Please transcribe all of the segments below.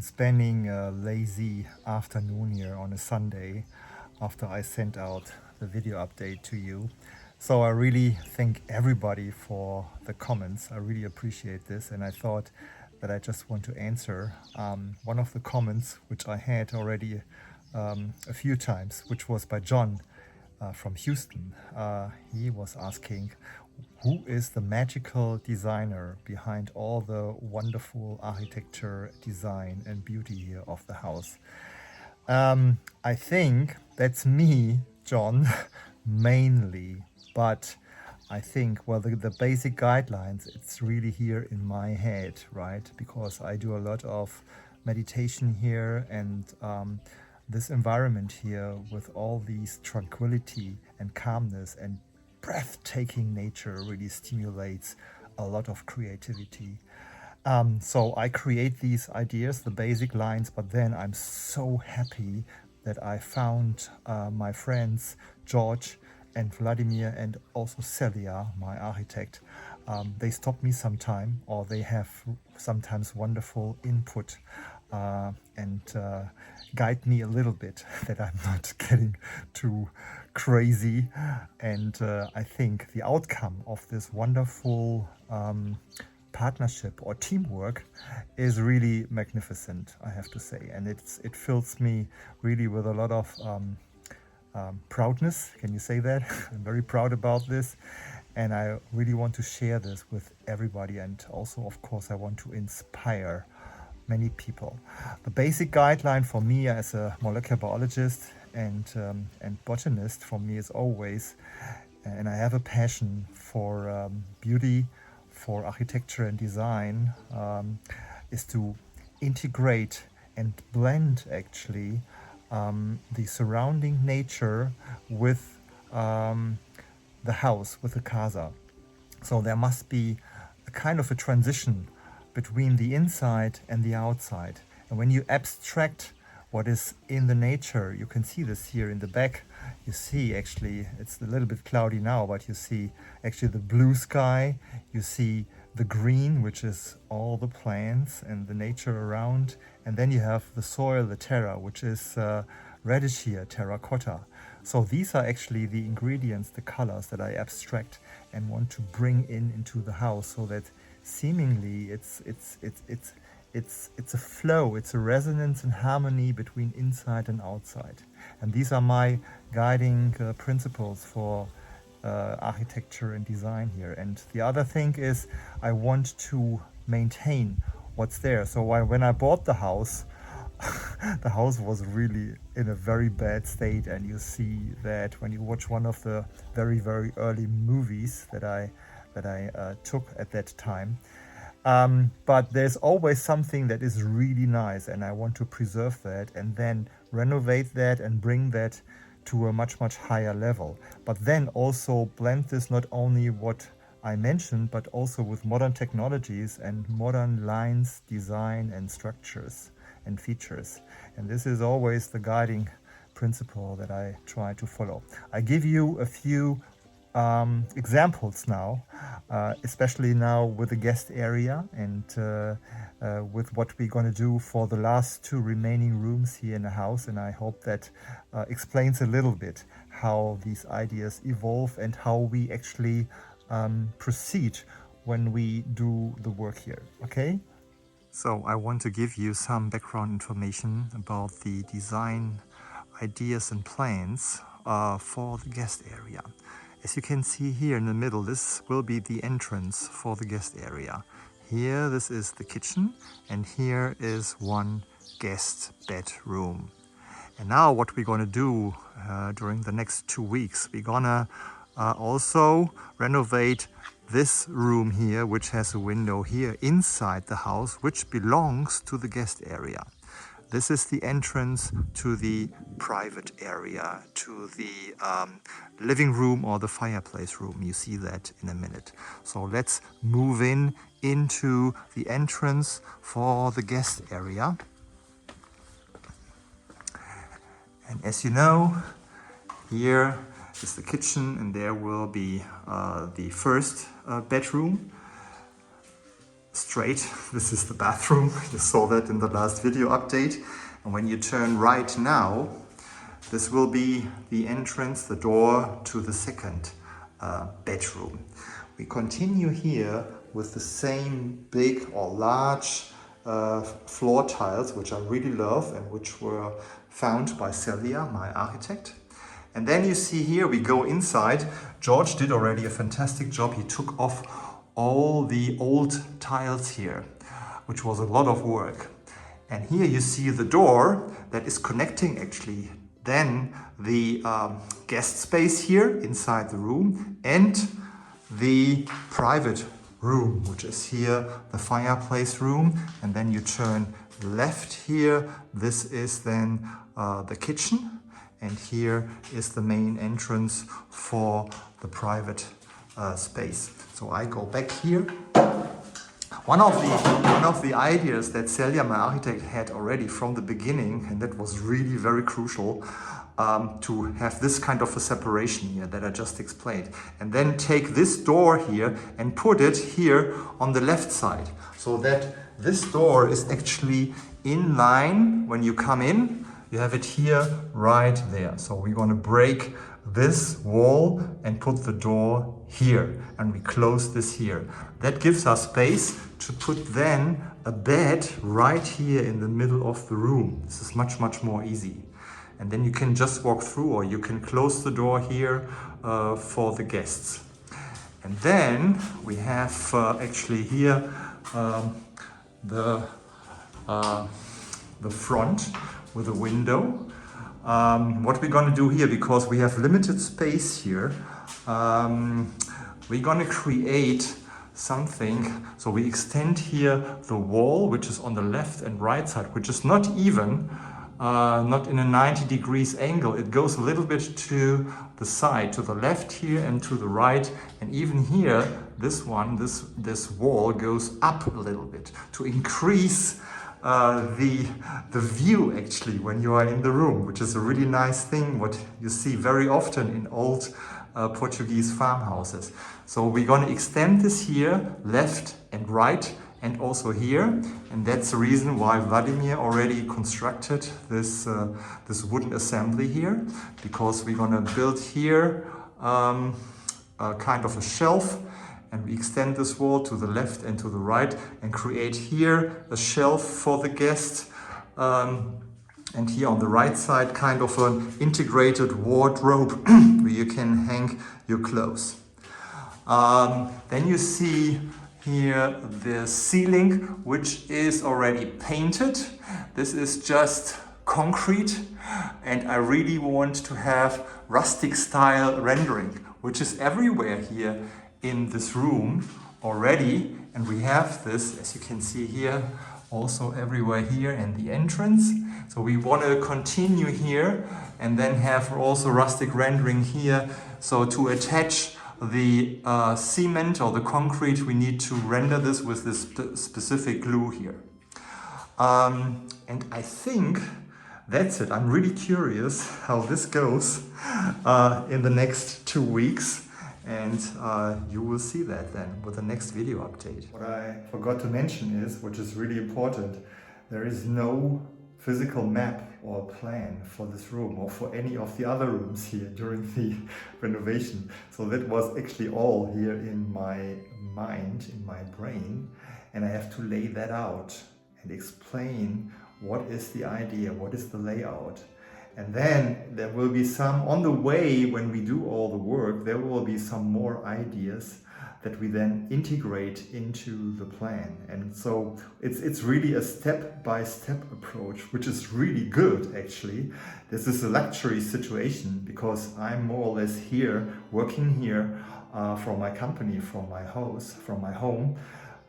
spending a lazy afternoon here on a Sunday after I sent out the video update to you. So I really thank everybody for the comments. I really appreciate this, and I thought that I just want to answer one of the comments which I had already a few times, which was by John from Houston. He was asking, who is the magical designer behind all the wonderful architecture, design, and beauty here of the house? I think that's me, John, mainly. But I think, well, the basic guidelines, it's really here in my head, right? Because I do a lot of meditation here, and this environment here with all these tranquility and calmness and breathtaking nature really stimulates a lot of creativity. So I create these ideas, the basic lines, but then I'm so happy that I found my friends George and Vladimir and also Celia, my architect. They stop me sometime, or they have sometimes wonderful input and guide me a little bit that I'm not getting too crazy. And I think the outcome of this wonderful partnership or teamwork is really magnificent, I have to say. And it fills me really with a lot of proudness. Can you say that? I'm very proud about this, and I really want to share this with everybody, and also, of course, I want to inspire many people. The basic guideline for me as a molecular biologist and botanist, for me, is always, and I have a passion for beauty, for architecture and design, is to integrate and blend actually the surrounding nature with the house, with the casa. So there must be a kind of a transition between the inside and the outside. And when you abstract what is in the nature, you can see this here in the back. You see, actually, it's a little bit cloudy now, but you see actually the blue sky. You see the green, which is all the plants and the nature around. And then you have the soil, the terra, which is reddish here, terracotta. So these are actually the ingredients, the colors that I abstract and want to bring into the house, so that seemingly it's a flow, it's a resonance and harmony between inside and outside. And these are my guiding principles for architecture and design here. And the other thing is, I want to maintain what's there. So when I bought the house, the house was really in a very bad state, and you see that when you watch one of the very, very early movies that I took at that time. But there's always something that is really nice, and I want to preserve that and then renovate that and bring that to a much, much higher level. But then also blend this not only what I mentioned, but also with modern technologies and modern lines, design, and structures and features. And this is always the guiding principle that I try to follow. I give you a few examples now, especially now with the guest area and with what we're going to do for the last two remaining rooms here in the house. And I hope that explains a little bit how these ideas evolve and how we actually proceed when we do the work here. Okay? So I want to give you some background information about the design ideas and plans for the guest area. As you can see here in the middle, this will be the entrance for the guest area. Here, this is the kitchen, and here is one guest bedroom. And now what we're going to do during the next 2 weeks, we're gonna also renovate this room here, which has a window here inside the house, which belongs to the guest area. This is the entrance to the private area, to the living room or the fireplace room. You see that in a minute. So let's move into the entrance for the guest area. And as you know, here is the kitchen, and there will be the first bedroom. straight. This is the bathroom. You saw that in the last video update. And when you turn right now, this will be the entrance, the door to the second bedroom. We continue here with the same big or large floor tiles, which I really love and which were found by Celia, my architect. And then you see here, we go inside. George did already a fantastic job. He took off all the old tiles here, which was a lot of work. And here you see the door that is connecting actually then the guest space here inside the room and the private room, which is here the fireplace room. And then you turn left here. This is then the kitchen. And here is the main entrance for the private space. So I go back here. One of the ideas that Celia, my architect, had already from the beginning, and that was really very crucial, to have this kind of a separation here that I just explained. And then take this door here and put it here on the left side. So that this door is actually in line when you come in. You have it here, right there. So we're going to break this wall and put the door here, and we close this here. That gives us space to put then a bed right here in the middle of the room. This is much more easy. And then you can just walk through, or you can close the door here for the guests. And then we have actually here the front with a window. What we're going to do here, because we have limited space here, we're going to create something. So we extend here the wall, which is on the left and right side, which is not even, not in a 90 degrees angle. It goes a little bit to the side, to the left here and to the right. And even here, this one, this wall goes up a little bit to increase the view actually when you are in the room, which is a really nice thing, what you see very often in old Portuguese farmhouses. So we're going to extend this here, left and right, and also here. And that's the reason why Vladimir already constructed this wooden assembly here, because we're going to build here a kind of a shelf. And we extend this wall to the left and to the right and create here a shelf for the guest. And here on the right side, kind of an integrated wardrobe where you can hang your clothes. Then you see here the ceiling, which is already painted. This is just concrete. And I really want to have rustic style rendering, which is everywhere here in this room already. And we have this, as you can see here, also everywhere here in the entrance. So we want to continue here and then have also rustic rendering here. So to attach the cement or the concrete, we need to render this with this specific glue here. And I think that's it. I'm really curious how this goes in the next 2 weeks. And you will see that then with the next video update. What I forgot to mention is, which is really important, there is no physical map or plan for this room or for any of the other rooms here during the renovation. So that was actually all here in my mind, in my brain, and I have to lay that out and explain what is the idea, what is the layout. And then there will be some, on the way when we do all the work, there will be some more ideas that we then integrate into the plan. And so it's really a step-by-step approach, which is really good actually. This is a luxury situation because I'm more or less here, working here from my company, from my house, from my home.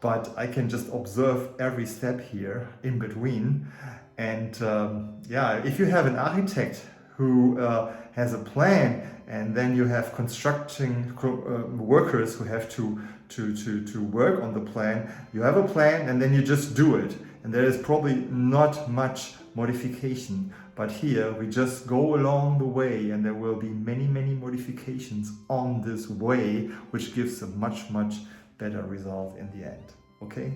But I can just observe every step here in between. And yeah, if you have an architect who has a plan, and then you have constructing workers who have to work on the plan, you have a plan and then you just do it. And there is probably not much modification. But here we just go along the way, and there will be many modifications on this way, which gives a much better result in the end. Okay.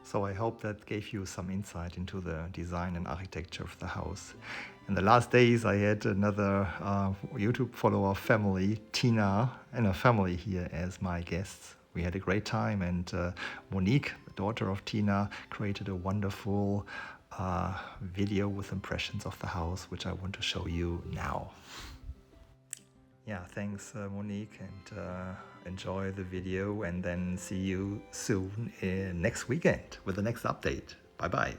So I hope that gave you some insight into the design and architecture of the house. In the last days, I had another YouTube follower family, Tina, and her family here as my guests. We had a great time, and Monique, the daughter of Tina, created a wonderful video with impressions of the house, which I want to show you now. Yeah, thanks, Monique, and enjoy the video, and then see you soon next weekend with the next update. Bye bye.